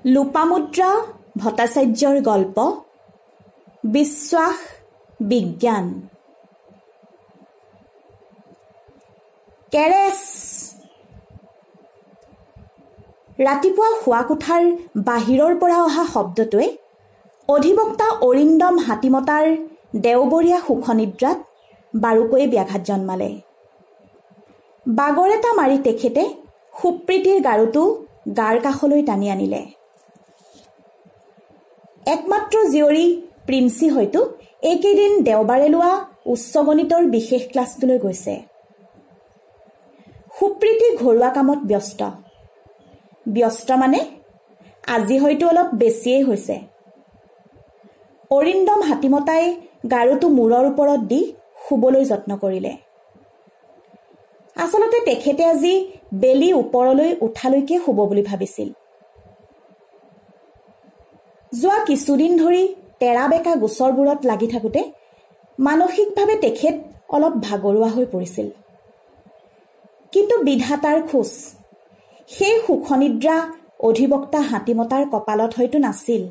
লোপামুদ্ৰা ভট্টাচাৰ্যৰ গল্প বিশ্বাস বিজ্ঞান। কেৰেছ। ৰাতিপুৱা শোৱা কোঠাৰ বাহিৰৰ পৰা অহা শব্দটোৱে অধিবক্তা অৰিন্দম হাতীমতাৰ দেওবৰীয়া সুখনিদ্ৰাত বাৰুকৈয়ে ব্যাঘাত জন্মালে। বাগৰ এটা মাৰি তেখেতে সুপ্ৰীতিৰ গাৰুটো গাৰ কাষলৈ টানি আনিলে। একমাত্ৰ জীয়ৰী প্ৰিন্সি হয়তো এইকেইদিন দেওবাৰে লোৱা উচ্চ গণিতৰ বিশেষ ক্লাছটোলৈ গৈছে। সুপ্ৰীতি ঘৰুৱা কামত ব্যস্ত মানে আজি হয়তো অলপ বেছিয়েই হৈছে। অৰিন্দম হাতীমতাই গাৰুটো মূৰৰ ওপৰত দি শুবলৈ যত্ন কৰিলে। আচলতে তেখেতে আজি বেলি ওপৰলৈ উঠালৈকে শুব বুলি ভাবিছিল। যোৱা কিছুদিন ধৰি তেৰা বেকা গোচৰবোৰত লাগি থাকোঁতে মানসিকভাৱে তেখেত অলপ ভাগৰুৱা হৈ পৰিছিল। কিন্তু বিধাতাৰ খোজ, সেই সুখনিদ্ৰা অধিবক্তা হাতীমতাৰ কপালত হয়তো নাছিল।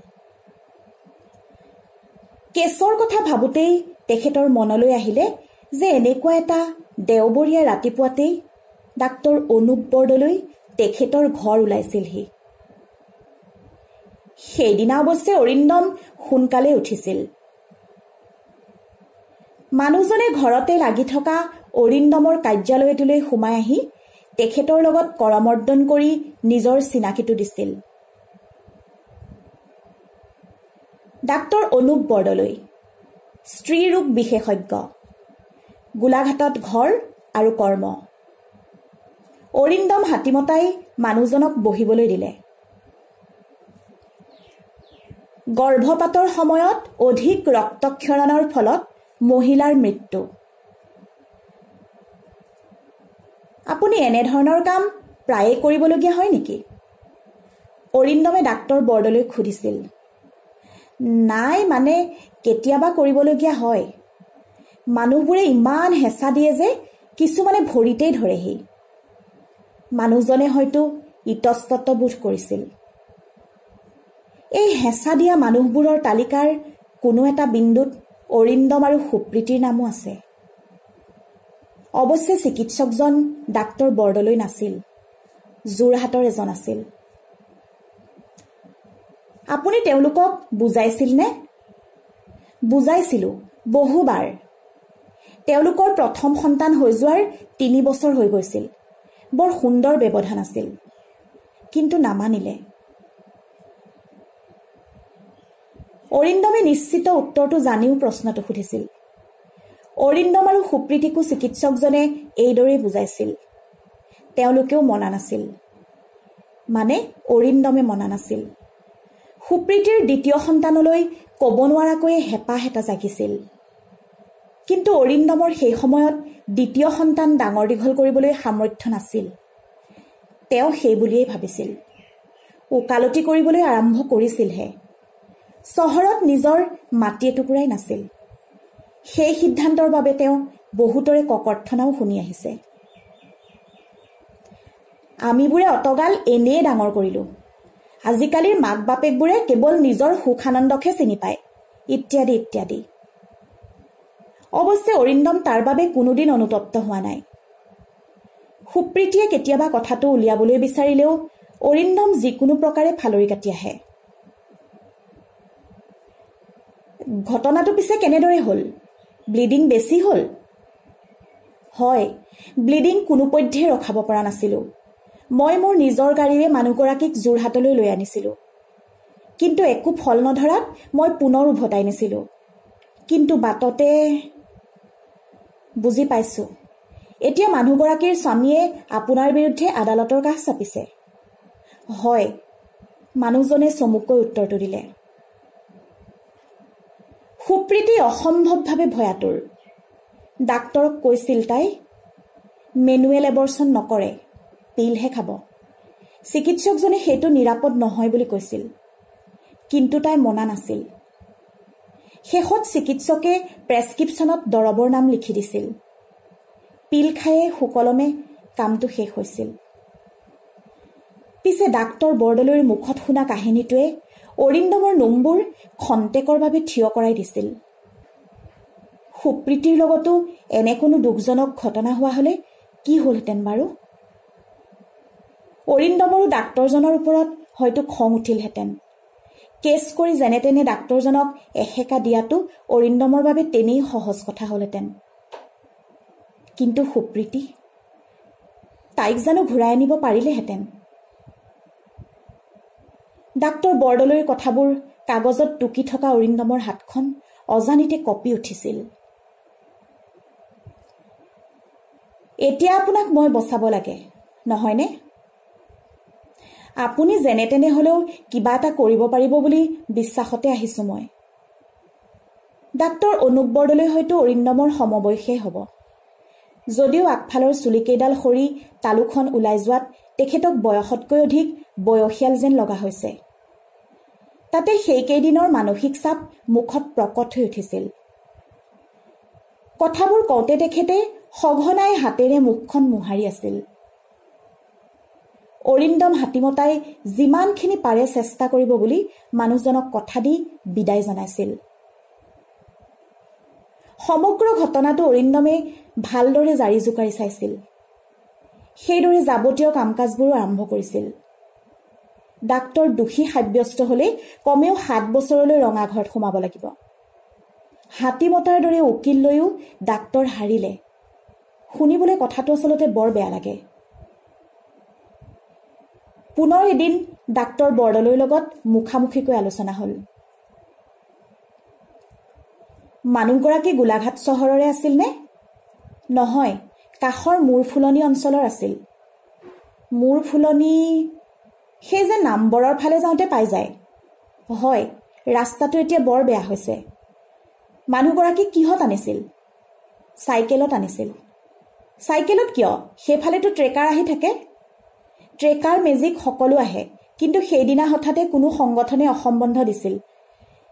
কেছৰ কথা ভাবোঁতেই তেখেতৰ মনলৈ আহিলে যে এনেকুৱা এটা দেওবৰীয়া ৰাতিপুৱাতেই ডাক্তৰ অনুপ বৰদলৈ তেখেতৰ ঘৰ ওলাইছিলহি। সেইদিনা অৱশ্যে অৰিন্দম সোনকালে উঠিছিল। মানুহজনে ঘৰতে লাগি থকা অৰিন্দমৰ কাৰ্যালয়টোলৈ সোমাই আহি তেখেতৰ লগত কৰমৰ্দন কৰি নিজৰ চিনাকিটো দিছিল। ডাক্তৰ অনুপ বৰদলৈ, স্ত্ৰী ৰোগ বিশেষজ্ঞ, গোলাঘাটত ঘৰ আৰু কৰ্ম। অৰিন্দম হাতীমতাই মানুহজনক বহিবলৈ দিলে। গৰ্ভপাতৰ সময়ত অধিক ৰক্তক্ষৰণৰ ফলত মহিলাৰ মৃত্যু। আপুনি এনেধৰণৰ কাম প্ৰায়ে কৰিবলগীয়া হয় নেকি? অৰিন্দমে ডাক্তৰ বৰদলৈক সুধিছিল। নাই, মানে কেতিয়াবা কৰিবলগীয়া হয়। মানুহবোৰে ইমান হেঁচা দিয়ে যে কিছুমানে ভৰিতেই ধৰেহি। মানুহজনে হয়তো ইতস্তত বোধ কৰিছিল। এই হেঁচা দিয়া মানুহবোৰৰ তালিকাৰ কোনো এটা বিন্দুত অৰিন্দম আৰু সুপ্ৰীতিৰ নামো আছে। অৱশ্যে চিকিৎসকজন ডাক্তৰ বৰদলৈ নাছিল, যোৰহাটৰ এজন আছিল। আপুনি তেওঁলোকক বুজাইছিল নে? বুজাইছিলোঁ বহুবাৰ। তেওঁলোকৰ প্ৰথম সন্তান হৈ যোৱাৰ 3 বছৰ হৈ গৈছিল। বৰ সুন্দৰ ব্যৱধান আছিল, কিন্তু নামানিলে। অৰিন্দমে নিশ্চিত উত্তৰটো জানিও প্ৰশ্নটো সুধিছিল। অৰিন্দম আৰু সুপ্ৰীতিকো চিকিৎসকজনে এইদৰেই বুজাইছিল। তেওঁলোকেও মনা নাছিল, মানে অৰিন্দমে মনা নাছিল। সুপ্ৰীতিৰ দ্বিতীয় সন্তানলৈ ক'ব নোৱাৰাকৈয়ে হেঁপাহ এটা জাগিছিল। কিন্তু অৰিন্দমৰ সেই সময়ত দ্বিতীয় সন্তান ডাঙৰ দীঘল কৰিবলৈ সামৰ্থ্য নাছিল। তেওঁ সেই বুলিয়েই ভাবিছিল। ওকালতি কৰিবলৈ আৰম্ভ কৰিছিলহে। চহৰত নিজৰ মাটি এটুকুৰাই নাছিল। সেই সিদ্ধান্তৰ বাবে তেওঁ বহুতৰে ককৰ্থনাও শুনি আহিছে। আমিবোৰে অতগাল এনেয়ে ডাঙৰ কৰিলোঁ। আজিকালিৰ মাক বাপেকবোৰে কেৱল নিজৰ সুখ আনন্দকহে চিনি পায়, ইত্যাদি ইত্যাদি। অৱশ্যে অৰিন্দম তাৰ বাবে কোনোদিন অনুতপ্ত হোৱা নাই। সুপ্ৰীতিয়ে কেতিয়াবা কথাটো উলিয়াবলৈ বিচাৰিলেও অৰিন্দম যিকোনো প্ৰকাৰে ফালৰি কাটি আহে। ঘটনাটো পিছে কেনেদৰে হ'ল? ব্লিডিং বেছি হ'ল? হয়, ব্লিডিং কোনোপধ্যে ৰখাব পৰা নাছিলোঁ। মই মোৰ নিজৰ গাড়ীৰে মানুহগৰাকীক যোৰহাটলৈ লৈ আনিছিলোঁ। কিন্তু একো ফল নধৰাত মই পুনৰ উভতাই নিছিলোঁ। কিন্তু বাটতে বুজি পাইছোঁ। এতিয়া মানুহগৰাকীৰ স্বামীয়ে আপোনাৰ বিৰুদ্ধে আদালতৰ কাষ চাপিছে। হয়, মানুহজনে চমুকৈ উত্তৰটো দিলে। সুপ্ৰীতি অসম্ভৱভাৱে ভয়াতুৰ। ডাক্তৰক কৈছিল তাই, মেনুৱেল এবৰ্চন নকৰে, পিলহে খাব। চিকিৎসকজনে সেইটো নিৰাপদ নহয় বুলি কৈছিল, কিন্তু তাই মনা নাছিল। শেষত চিকিৎসকে প্ৰেছক্ৰিপশ্যনত দৰৱৰ নাম লিখি দিছিল। পিল খায়ে সুকলমে কামটো শেষ হৈছিল। পিছে ডাক্তৰ বৰদলৈৰ মুখত শুনা কাহিনীটোৱে অৰিন্দমৰ নোমবোৰ খন্তেকৰ বাবে থিয় কৰাই দিছিল। সুপ্ৰীতিৰ লগতো এনে কোনো দুখজনক ঘটনা হোৱা হলে কি হলহেঁতেন বাৰু? অৰিন্দমৰো ডাক্তৰজনৰ ওপৰত হয়তো খং উঠিলহেঁতেন। কেছ কৰি যেনে তেনে ডাক্তৰজনক এসেকা দিয়াটো অৰিন্দমৰ বাবে তেনেই সহজ কথা হলহেঁতেন। কিন্তু সুপ্ৰীতি, তাইক জানো ঘূৰাই আনিব পাৰিলেহেঁতেন? ডাক্তৰ বৰদলৈৰ কথাবোৰ কাগজত টুকি থকা অৰিন্দমৰ হাতখন অজানিতে কঁপি উঠিছিল। এতিয়া আপোনাক মই বচাব লাগে, নহয়নে? আপুনি যেনে তেনে হলেও কিবা এটা কৰিব পাৰিব বুলি বিশ্বাসতে আহিছো মই। ডাক্তৰ অনুপ বৰদলৈ হয়তো অৰিন্দমৰ সমবয়সেই হ'ব। যদিও আগফালৰ চুলিকেইডাল সৰি তালুখন ওলাই যোৱাত তেখেতক বয়সতকৈ অধিক বয়সীয়াল যেন লগা হৈছে। তাতে সেইকেইদিনৰ মানসিক চাপ মুখত প্ৰকট হৈ উঠিছিল। কথাবোৰ কওঁতে তেখেতে সঘনাই হাতেৰে মুখখন মোহাৰি আছিল। অৰিন্দম হাতীমতাই যিমানখিনি পাৰে চেষ্টা কৰিব বুলি মানুহজনক কথা দি বিদায় জনাইছিল। সমগ্ৰ ঘটনাটো অৰিন্দমে ভালদৰে জাৰি জোকাৰি চাইছিল। সেইদৰে যাৱতীয় কাম কাজবোৰো আৰম্ভ কৰিছিল। ডাক্তৰ দোষী সাব্যস্ত হলে কমেও 7 বছৰলৈ ৰঙাঘৰত সোমাব লাগিব। হাতীমতাৰ দৰে উকিল লৈও ডাক্তৰ হাৰিলে। শুনিবলৈ কথাটো আচলতে বৰ বেয়া লাগে। পুনৰ এদিন ডাক্তৰ বৰদলৈৰ লগত মুখামুখিকৈ আলোচনা হল। মানুহগৰাকী গোলাঘাট চহৰৰে আছিল নে? নহয়, কাষৰ মূৰফুলনি অঞ্চলৰ আছিল। মূৰফুলনি সেই যে নামবৰৰ ফালে যাওঁতে পাই যায়। হয়, ৰাস্তাটো এতিয়া বৰ বেয়া হৈছে। মানুহগৰাকী কিহত আনিছিল? চাইকেলত আনিছিল। চাইকেলত কিয়? সেইফালেতো ট্ৰেকাৰ আহি থাকে। ট্ৰেকাৰ মেজিক সকলো আহে, কিন্তু সেইদিনা হঠাতে কোনো সংগঠনে অসম বন্ধ দিছিল।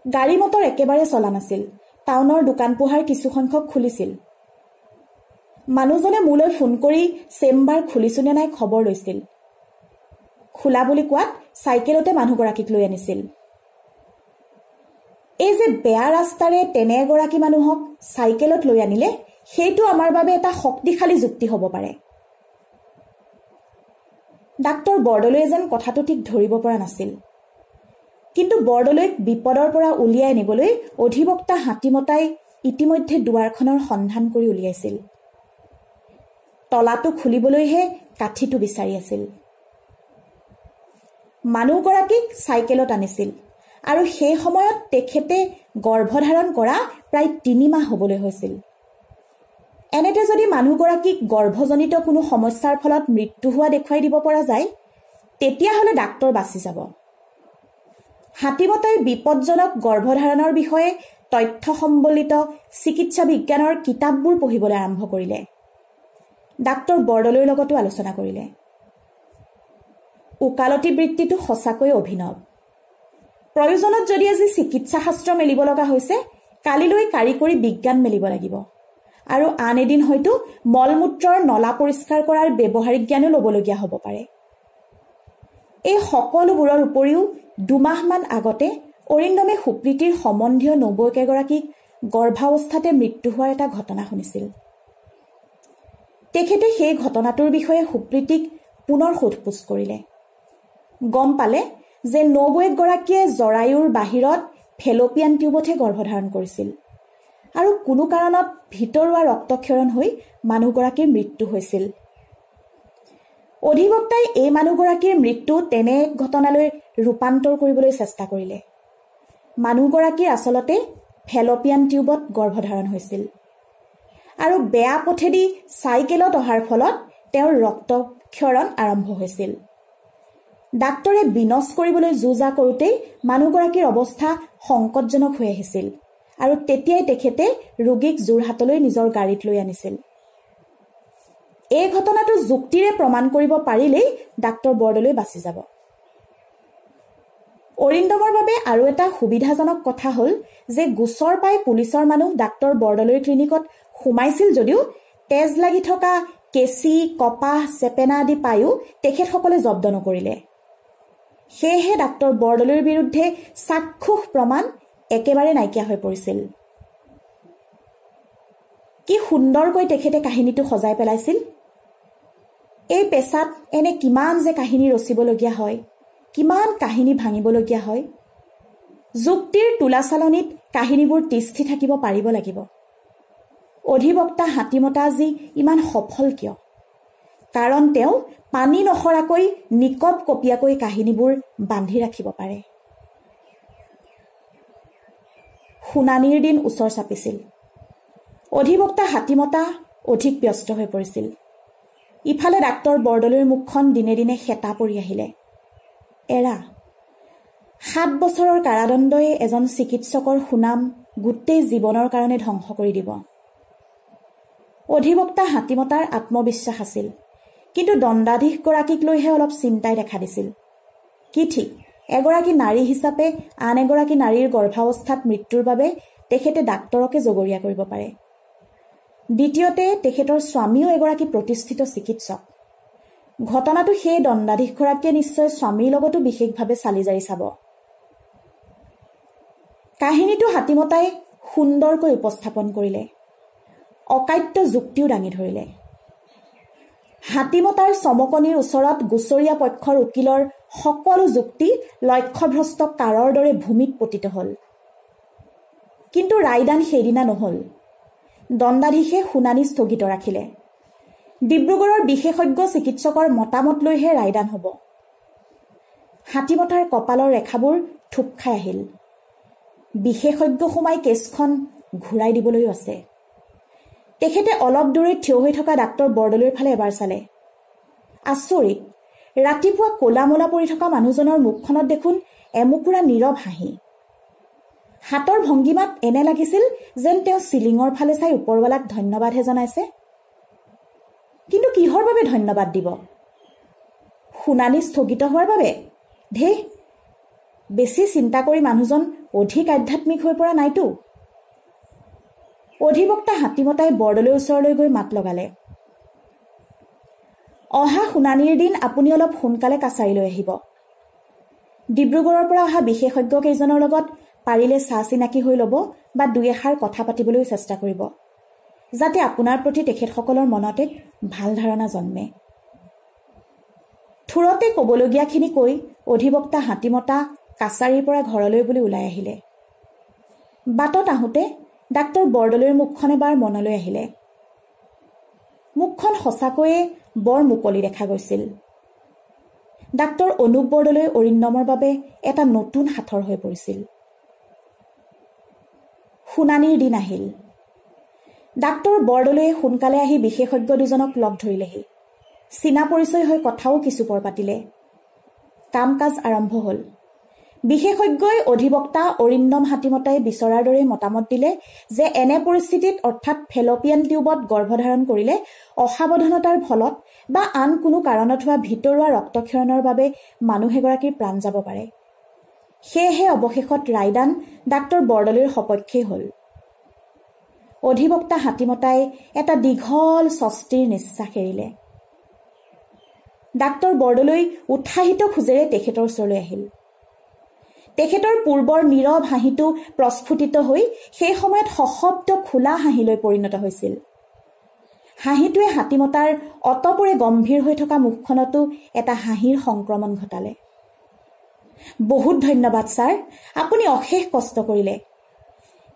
গাড়ী মটৰ একেবাৰে চলা নাছিল। টাউনৰ দোকান পোহাৰ কিছুসংখ্যক খুলিছিল। মানুহজনে মোলৈ ফোন কৰি চেম্বাৰ খুলিছো নে নাই খবৰ লৈছিল। খোলা বুলি কোৱাত চাইকেলতে মানুহগৰাকীক লৈ আনিছিল। এই যে বেয়া ৰাস্তাৰে তেনে এগৰাকী মানুহক চাইকেলত লৈ আনিলে, সেইটো আমাৰ বাবে এটা শক্তিশালী যুক্তি হ'ব পাৰে। ডাক্তৰ বৰদলৈয়ে যেন কথাটো ঠিক ধৰিব পৰা নাছিল। কিন্তু বৰদলৈক বিপদৰ পৰা উলিয়াই নিবলৈ অধিবক্তা হাতীমতাই ইতিমধ্যে দুৱাৰখনৰ সন্ধান কৰি উলিয়াইছিল। তলাটো খুলিবলৈহে কাঠিটো বিচাৰি আছিল। মানুহগৰাকীক চাইকেলত আনিছিল আৰু সেই সময়ত তেখেতে গৰ্ভধাৰণ কৰা প্ৰায় 3 মাহ হ'বলৈ হৈছিল। এনেতে যদি মানুহগৰাকীক গৰ্ভজনিত কোনো সমস্যাৰ ফলত মৃত্যু হোৱা দেখুৱাই দিব পৰা যায়, তেতিয়াহ'লে ডাক্তৰ বাচি যাব। হাতীমতাই বিপদজনক গৰ্ভধাৰণৰ বিষয়ে তথ্য সম্বলিত চিকিৎসা বিজ্ঞানৰ কিতাপবোৰ পঢ়িবলৈ আৰম্ভ কৰিলে। ডাক্তৰ বৰদলৈৰ লগতো আলোচনা কৰিলে। ওকালতি বৃত্তিটো সঁচাকৈ অভিনৱ। প্ৰয়োজনত যদি আজি চিকিৎসা শাস্ত্ৰ মেলিব লগা হৈছে, কালিলৈ কাৰিকৰী বিজ্ঞান মেলিব লাগিব। আৰু আন এদিন হয়তো মলমূত্ৰৰ নলা পৰিষ্কাৰ কৰাৰ ব্যৱহাৰিক জ্ঞানো ল'বলগীয়া হ'ব পাৰে। এই সকলোবোৰৰ উপৰিও 2 মাহমান আগতে অৰিন্দমে সুপ্ৰীতিৰ সম্বন্ধীয় নবৌকেগৰাকীক গৰ্ভাৱস্থাতে মৃত্যু হোৱাৰ এটা ঘটনা শুনিছিল। তেখেতে সেই ঘটনাটোৰ বিষয়ে সুপ্ৰীতিক পুনৰ সোধপোছ কৰিলে। গম পালে যে নবৌয়েকগৰাকীয়ে জৰায়ুৰ বাহিৰত ফেলপিয়ান টিউবতহে গৰ্ভধাৰণ কৰিছিল আৰু কোনো কাৰণত ভিতৰুৱা ৰক্তক্ষৰণ হৈ মানুহগৰাকীৰ মৃত্যু হৈছিল। অধিবক্তাই এই মানুহগৰাকীৰ মৃত্যু তেনে এক ঘটনালৈ ৰূপান্তৰ কৰিবলৈ চেষ্টা কৰিলে। মানুহগৰাকীৰ আচলতে ফেলপিয়ান টিউবত গৰ্ভধাৰণ হৈছিল আৰু বেয়া পথেদি চাইকেলত অহাৰ ফলত তেওঁৰ ৰক্তক্ষৰণ আৰম্ভ হৈছিল। ডাক্তৰে বিনষ্ট কৰিবলৈ যুঁজা কৰোঁতেই মানুহগৰাকীৰ অৱস্থা সংকটজনক হৈ আহিছিল আৰু তেতিয়াই তেখেতে ৰোগীক যোৰহাটলৈ নিজৰ গাড়ীত লৈ আনিছিল। এই ঘটনাটো যুক্তিৰে প্ৰমাণ কৰিব পাৰিলেই ডাক্তৰ বৰদলৈ বাচি যাব। অৰিন্দমৰ বাবে আৰু এটা সুবিধাজনক কথা হ'ল যে গোচৰ পাই পুলিচৰ মানুহ ডাক্তৰ বৰদলৈৰ ক্লিনিকত সোমাইছিল যদিও তেজ লাগি থকা কেঁচি, কপাহ, চেপেনা আদি পায়ো তেখেতসকলে জব্দ নকৰিলে। সেয়েহে ডাক্তৰ বৰদলৈৰ বিৰুদ্ধে চাক্ষুষ প্ৰমাণ একেবাৰে নাইকিয়া হৈ পৰিছিল। কি সুন্দৰকৈ তেখেতে কাহিনীটো সজাই পেলাইছিল। এই পেছাত এনে কিমান যে কাহিনী ৰচিবলগীয়া হয়, কিমান কাহিনী ভাঙিবলগীয়া হয়। যুক্তিৰ তোলাচালনিত কাহিনীবোৰ তিষ্ঠি থাকিব পাৰিব লাগিব। অধিবক্তা হাতীমতা আজি ইমান সফল কিয়? কাৰণ তেওঁ পানী নসৰাকৈ নিকপ কপিয়াকৈ কাহিনীবোৰ বান্ধি ৰাখিব পাৰে। শুনানিৰ দিন ওচৰ চাপিছিল। অধিবক্তা হাতীমতা অধিক ব্যস্ত হৈ পৰিছিল। ইফালে ডাক্তৰ বৰদলৈৰ মুখখন দিনে দিনে হেতা পৰি আহিলে। এৰা 7 বছৰৰ কাৰাদণ্ডই এজন চিকিৎসকৰ সুনাম গোটেই জীৱনৰ কাৰণে ধ্বংস কৰি দিব। অধিবক্তা হাতীমতাৰ আত্মবিশ্বাস আছিল, কিন্তু দণ্ডাধীশগৰাকীক লৈহে অলপ চিন্তাই দেখা দিছিল। কি ঠিক, এগৰাকী নাৰী হিচাপে আন এগৰাকী নাৰীৰ গৰ্ভাৱস্থাত মৃত্যুৰ বাবে তেখেতে ডাক্তৰকে জগৰীয়া কৰিব পাৰে। দ্বিতীয়তে তেখেতৰ স্বামীও এগৰাকী প্ৰতিষ্ঠিত চিকিৎসক। ঘটনাটো সেই দণ্ডাধীশগৰাকীয়ে নিশ্চয় স্বামীৰ লগতো বিশেষভাৱে চালি জাৰি চাব। কাহিনীটো হাতীমতাই সুন্দৰকৈ উপস্থাপন কৰিলে। অকাট্য যুক্তিও দাঙি ধৰিলে। হাতীমতাৰ চমকনিৰ ওচৰত গোচৰীয়া পক্ষৰ উকিলৰ সকলো যুক্তি লক্ষ্যভ্ৰষ্ট কাৰৰ দৰে ভূমিত পতিত হ'ল। কিন্তু ৰায়দান সেইদিনা নহ'ল। দণ্ডাধীশে শুনানি স্থগিত ৰাখিলে। ডিব্ৰুগড়ৰ বিশেষজ্ঞ চিকিৎসকৰ মতামত লৈহে ৰায়দান হ'ব। হাতীমতাৰ কপালৰ ৰেখাবোৰ থুপ খাই আহিল। বিশেষজ্ঞ সোমাই কেছখন ঘূৰাই দিবলৈও আছে। তেখেতে অলপ দূৰৈত থিয় হৈ থকা ডাক্তৰ বৰদলৈৰ ফালে এবাৰ চালে। আচৰিত, ৰাতিপুৱা ক'লা মলা পৰি থকা মানুহজনৰ মুখখনত দেখোন এমুকুৰা নীৰৱ হাঁহি। হাতৰ ভংগীমাত এনে লাগিছিল যেন তেওঁ চিলিঙৰ ফালে চাই ওপৰৱালাক ধন্যবাদহে জনাইছে। কিন্তু কিহৰ বাবে ধন্যবাদ দিব? শুনানি স্থগিত হোৱাৰ বাবে? ধেই, বেছি চিন্তা কৰি মানুহজন অধিক আধ্যাত্মিক হৈ পৰা নাইতো। অধিবক্তা হাতীমতাই বৰদলৈৰ ওচৰলৈ গৈ মাত লগালে। অহা শুনানিৰ দিন আপুনি অলপ সোনকালে কাছাৰীলৈ আহিব। ডিব্ৰুগড়ৰ পৰা অহা বিশেষজ্ঞ কেইজনৰ লগত পাৰিলে চিনাকি হৈ ল'ব বা দুই এষাৰ কথা পাতিবলৈ চেষ্টা কৰিব, যাতে আপোনাৰ প্ৰতি তেখেতসকলৰ মনত এক ভাল ধাৰণা জন্মে। থোৰতে ক'বলগীয়াখিনি কৈ অধিবক্তা হাতীমতা কাছাৰীৰ পৰা ঘৰলৈ বুলি ওলাই আহিলে। বাটত আহোঁতে ডাক্তৰ বৰদলৈৰ মুখখন এবাৰ মনলৈ আহিলে। মুখখন সঁচাকৈয়ে বৰ মুকলি দেখা গৈছিল। ডাক্তৰ অনুপ বৰদলৈ অৰিন্দমৰ বাবে এটা নতুন সাঁথৰ হৈ পৰিছিল। শুনানিৰ দিন আহিল। ডাক্তৰ বৰদলৈয়ে সোনকালে আহি বিশেষজ্ঞ দুজনক লগ ধৰিলেহি। চীনা পৰিচয় হৈ কথাও কিছু পৰ পাতিলে। কাম কাজ আৰম্ভ হ'ল। বিশেষজ্ঞই অধিবক্তা অৰিন্দম হাতীমতাই বিচৰাৰ দৰে মতামত দিলে যে এনে পৰিস্থিতিত অৰ্থাৎ ফেলপিয়ান টিউবত গৰ্ভধাৰণ কৰিলে অসাৱধানতাৰ ফলত বা আন কোনো কাৰণত হোৱা ভিতৰুৱা ৰক্তক্ষৰণৰ বাবে মানুহ এগৰাকীৰ প্ৰাণ যাব পাৰে। সেয়েহে অৱশেষত ৰায়দান ডাক্তৰ বৰদলৈৰ সপক্ষেই হ'ল। অধিবক্তা হাতীমতাই এটা দীঘল স্বস্তিৰ নিশ্বাস এৰিলে। ডাক্তৰ বৰদলৈ উৎসাহিত খোজেৰে তেখেতৰ ওচৰলৈ আহিল। তেখেতৰ পূৰ্বৰ নীৰৱ হাঁহিটো প্ৰস্ফুটিত হৈ সেই সময়ত সশব্দ খোলা হাঁহিলৈ পৰিণত হৈছিল। হাঁহিটোৱে হাতীমতাৰ অতপৰে গম্ভীৰ হৈ থকা মুখখনতো এটা হাঁহিৰ সংক্ৰমণ ঘটালে। বহুত ধন্যবাদ ছাৰ, আপুনি অশেষ কষ্ট কৰিলে।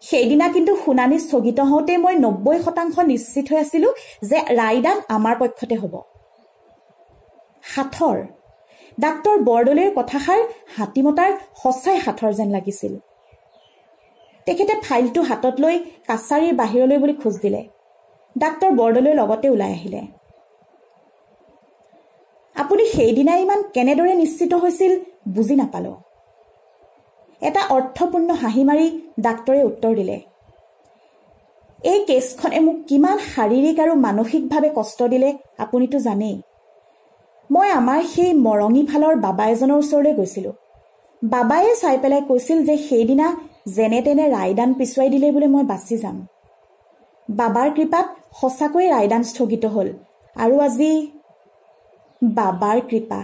সেইদিনা কিন্তু শুনানি স্থগিত হওঁতে মই 90% নিশ্চিত হৈ আছিলো যে ৰায়দান আমাৰ পক্ষতে হ'ব। সাঁথৰ ডাক্তৰ বৰদলৈৰ কথাষাৰ হাতীমতাৰ সঁচাই সাঁথৰ যেন লাগিছিল। তেখেতে ফাইলটো হাতত লৈ কাছাৰীৰ বাহিৰলৈ বুলি খোজ দিলে। ডাক্তৰ বৰদলৈৰ লগতে ওলাই আহিলে। আপুনি সেইদিনাই ইমান কেনেদৰে নিশ্চিত হৈছিল বুজি নাপালো। এটা অৰ্থপূৰ্ণ হাঁহি মাৰি ডাক্তৰে উত্তৰ দিলে, এই কেছখনে মোক কিমান শাৰীৰিক আৰু মানসিকভাৱে কষ্ট দিলে আপুনিতো জানেই। মই আমাৰ সেই মৰঙী ফালৰ বাবা এজনৰ ওচৰলৈ গৈছিলো। বাবায়ে চাই পেলাই কৈছিল যে সেইদিনা যেনে তেনে ৰায়দান পিছুৱাই দিলে বোলে মই বাচি যাম। বাবাৰ কৃপাত সঁচাকৈয়ে ৰায়দান স্থগিত হ'ল আৰু আজি বাবাৰ কৃপা।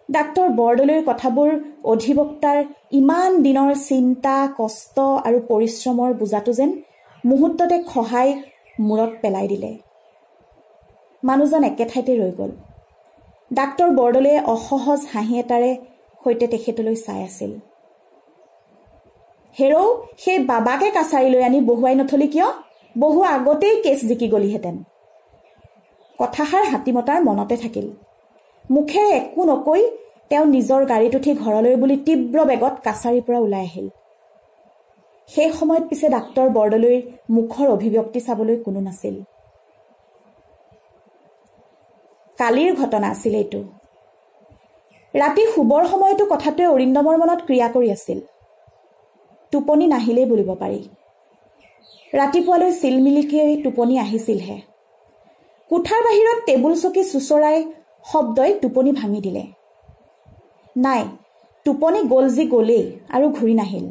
ডাক্তৰ বৰদলৈৰ কথাবোৰ অধিবক্তাৰ ইমান দিনৰ চিন্তা, কষ্ট আৰু পৰিশ্ৰমৰ বোজাটো যেন মুহূৰ্ততে খহাই মূৰত পেলাই দিলে। মানুহজন একে ঠাইতে ৰৈ গ'ল। ডাক্তৰ বৰদলৈয়ে অসহজ হাঁহি এটাৰে সৈতে তেখেতলৈ চাই আছিল। হেৰৌ, সেই বাবাকে কাছাৰীলৈ আনি বহুৱাই নথলি কিয়? বহু আগতেই কেছ জিকি গলিহেঁতেন। কথাষাৰ হাতীমতাৰ মনতে থাকিল। মুখেৰে একো নকৈ তেওঁ নিজৰ গাড়ীত উঠি ঘৰলৈ বুলি তীব্ৰ বেগত কাছাৰীৰ পৰা ওলাই আহিল। সেই সময়ত পিছে ডাক্তৰ বৰদলৈৰ মুখৰ অভিব্যক্তি চাবলৈ কোনো নাছিল। কালিৰ ঘটনা আছিল এইটো। ৰাতি শুবৰ সময়তো কথাটোৱে অৰিন্দমৰ মনত ক্ৰিয়া কৰি আছিল। টোপনি নাহিলেই বুলিব পাৰি। ৰাতিপুৱালৈ চিলমিলিকৈ টোপনি আহিছিলহে। কোঠাৰ বাহিৰত টেবুল চকী চুচৰাই শব্দই টোপনি ভাঙি দিলে। নাই, টোপনি গ'ল যি গ'লেই আৰু ঘূৰি নাহিল।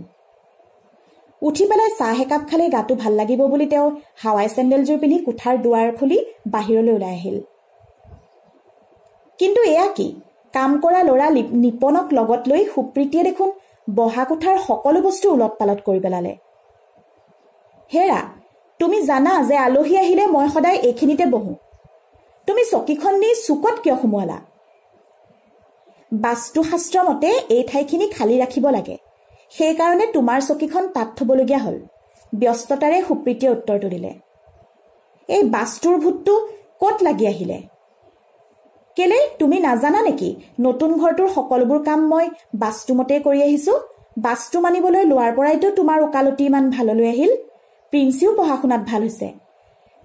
উঠি পেলাই চাহ একাপ খালেই গাটো ভাল লাগিব বুলি তেওঁ হাৱাই চেণ্ডেলযোৰ পিন্ধি কোঠাৰ দুৱাৰ খুলি বাহিৰলৈ ওলাই আহিল। কিন্তু এয়া কি? কাম কৰা ল'ৰা নিপনক লগত লৈ সুপ্ৰীতিয়ে দেখোন বহা কোঠাৰ সকলো বস্তু উলট পালট কৰি পেলালে। হেৰা, তুমি জানা যে আলহী আহিলে মই সদায় এইখিনিতে বহো। তুমি চকীখন নি চুকত কিয় সুমুৱালা? বাস্তুশাস্ত্ৰ মতে এই ঠাইখিনি খালী ৰাখিব লাগে, সেইকাৰণে তোমাৰ চকীখন তাত থবলগীয়া হ'ল, ব্যস্ততাৰে সুপ্ৰীতিয়ে উত্তৰটো দিলে। এই বাস্তুৰ ভূতটো ক'ত লাগি আহিলে? কেলে, তুমি নাজানা নেকি নতুন ঘৰটোৰ সকলোবোৰ কাম মই বাস্তুমতেই কৰি আহিছো? বাস্তু মানিবলৈ লোৱাৰ পৰাইতো তোমাৰ ওকালতি ইমান ভাললৈ আহিল। প্ৰিন্সিও পঢ়া শুনাত ভাল হৈছে,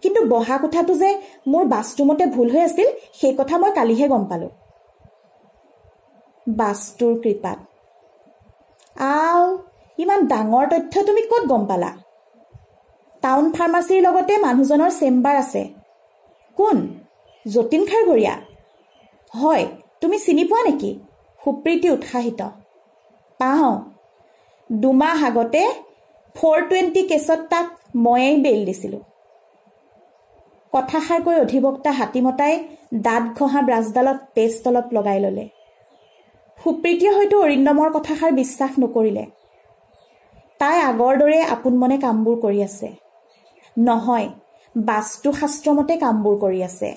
কিন্তু বহা কোঠাটো যে মোৰ বাস্তুমতে ভুল হৈ আছিল সেই কথা মই কালিহে গম পালো। বাস্তুৰ কৃপাত। আও, ইমান ডাঙৰ তথ্য তুমি ক'ত গম পালা? টাউন ফাৰ্মাচীৰ লগতে মানুহজনৰ চেম্বাৰ আছে। কোন? যতীন খাৰঘৰীয়া? হয়, তুমি চিনি পোৱা নেকি? সুপ্ৰীতি উৎসাহিত। পাওঁ। 2 মাহ আগতে 420 কেছত তাক ময়েই বেইল দিছিলোঁ। কথাষাৰ কৈ অধিবক্তা হাতীমতাই দাঁত ঘঁহা ব্ৰাছডালত পেষ্ট অলপ লগাই ল'লে। সুপ্ৰীতিয়ে হয়তো অৰিন্দমৰ কথাষাৰ বিশ্বাস নকৰিলে। তাই আগৰ দৰে আপোন মনে কামবোৰ কৰি আছে। নহয়, বাস্তুশাস্ত্ৰমতে কামবোৰ কৰি আছে।